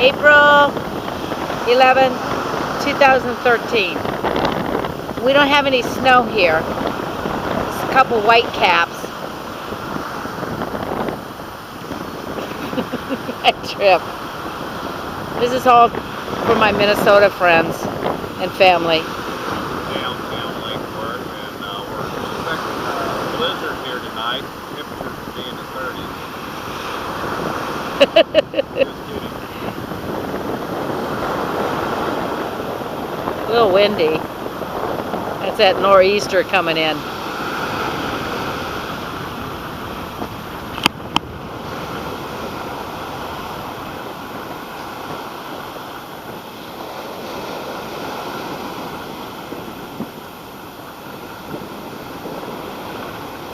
April 11, 2013. We don't have any snow here. Just a couple white caps. My trip. This is all for my Minnesota friends and family. Downtown Lake Park, and we're expecting a blizzard here tonight. Temperatures will be in the 30s. Just kidding. A little windy. That's that nor'easter coming in.